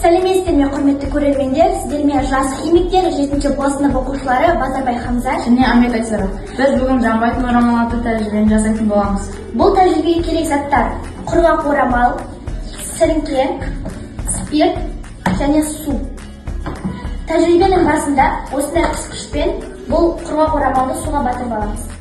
Сәлеметсіздер ме, құрметті көрермендер, сіздермен жас химиктер 7-ші б сынып оқушылары Базарбай Хамза және Ахмет Айсара. Біз бүгін жанбайтын орамал атты тәжірибені жасайтын боламыз. Бұл тәжірибеге керек заттар: құрғақ орамал, сіріңке, спирт және су. Тәжірибенің басында осындай қысқышпен бұл құрғақ орамалды суға батырып аламыз.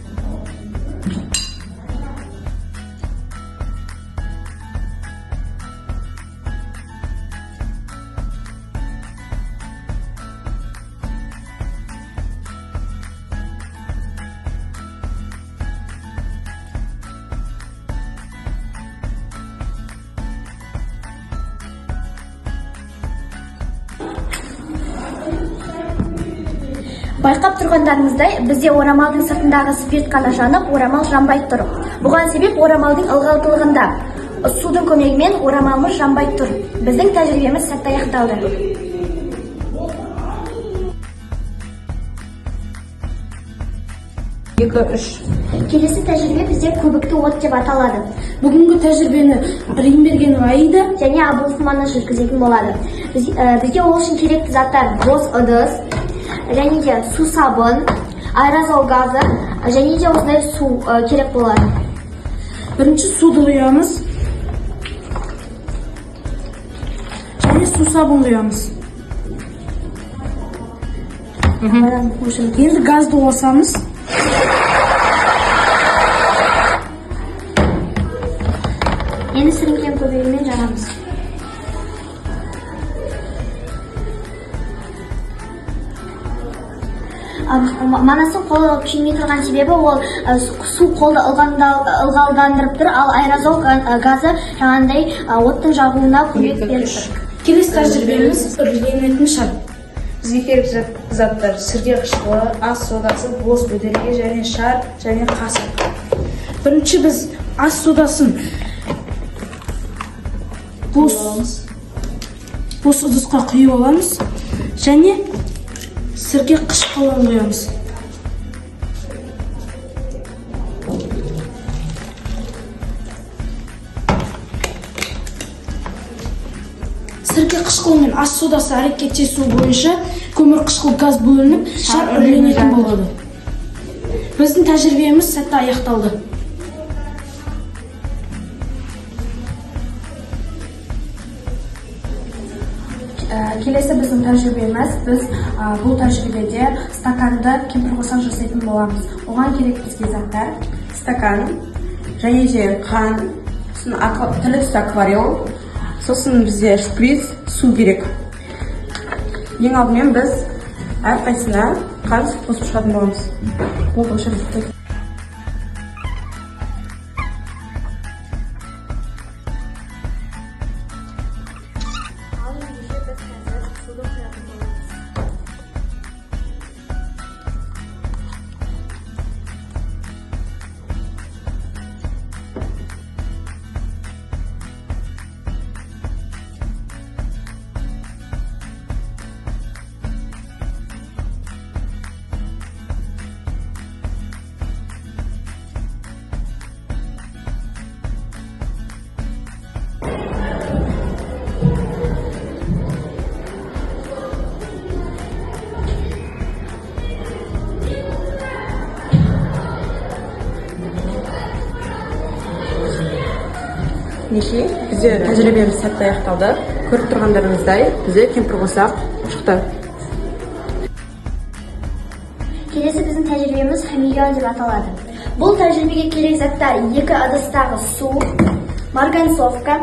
Байқап тұрғандарыңыздай, бізде орамалдың сыртындағы спирт қана жанып, орамал жанбай тұр. Бұған себеп орамалдың ылғалдылығында. Судың көмегімен орамалымыз жанбай тұр. Біздің тәжірибеміз сәтті аяқталды. Келесі тәжірибе бізде көбікті от деп аталады. Бүгінгі тәжірибені Римберген Аида және Абылсманы жүргізетін болады. Бізге ол үшін керекті заттар: бос ыдыс, және де су сабын, аэрозол газы және де осындай су керек болады. Бірінші суды құямыз және су сабын құямыз. Енді газды қосамыз. Енді сіріңкен көбігімен жағамыз. Манастың қолы күймей тұрған себебі ол су қолды ылғалдандырып тұр, ал аэрозол газы жаңағындай оттың жағуына көмек беріп тұр. Келесі тәжірибеміз үрленетін шар. Бізге керекті заттар: сірке қышқылы, ас содасы, бос бөтелке және шар және қасық. Бірінші біз ас содасын бос ыдысқа құйып аламыз және сірке қышқылын құямыз. Сірке қышқылы мен ас содасы әрекеттесуі бойынша көмір қышқыл газ бөлініп, шар үрленетін болады. Біздің тәжірибеміз сәтті аяқталды. Келесі біздің тәжірибеміз, біз бұл тәжірибеде стаканды кемпірқосақ жасайтын боламыз. Оған керек бізге заттар: стакан, және де қан, түрлі түсті акварел, сосын бізде шприц, су керек. Ең алдымен біз әрқайсысына қант қосып шығатын боламыз. Бізде тәжірибеміз сәтті аяқталды. Көріп тұрғандарыңыздай, бізде кемпірқосақ шықты. Келесі біздің тәжірибеміз хамелеон деп аталады. Бұл тәжірибеге керек заттар: 2 ыдыстағы су, марганцовка,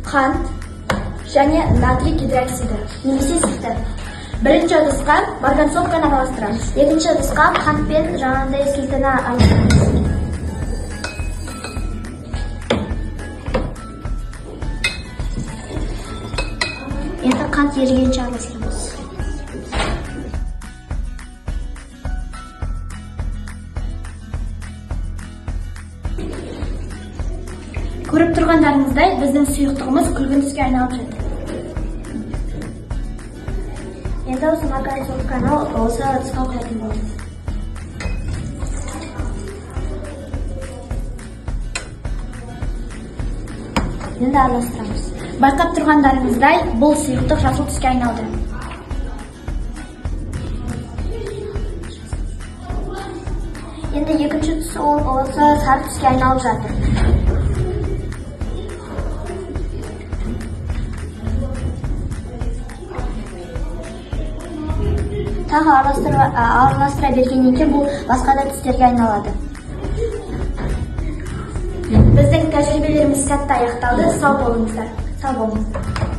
қант және натрий гидроксиді немесе спирт. Бірінші ыдысқа марганцовканы араластырамыз. Екінші ыдысқа қант пен жаңағындай спиртті араластырамыз. Енді қант ерігенше араластырамыз. Көріп тұрғандарыңыздай, біздің сұйықтығымыз күлгін түске айналып жатыр. Енді осы марганцовканы осы ыдысқа құятын боламыз. Енді араластырамыз. Байқап тұрғандарыңыздай, бұл сұйықтық жасыл түске айналды. Енді екінші түс осы сары түске айналып жатыр. Тағы араластыра бергеннен кейін бұл басқа да түстерге айналады. Біздің тәжірибелеріміз сәтті аяқталды. Сау болыңыздар. Сау болыңыздар.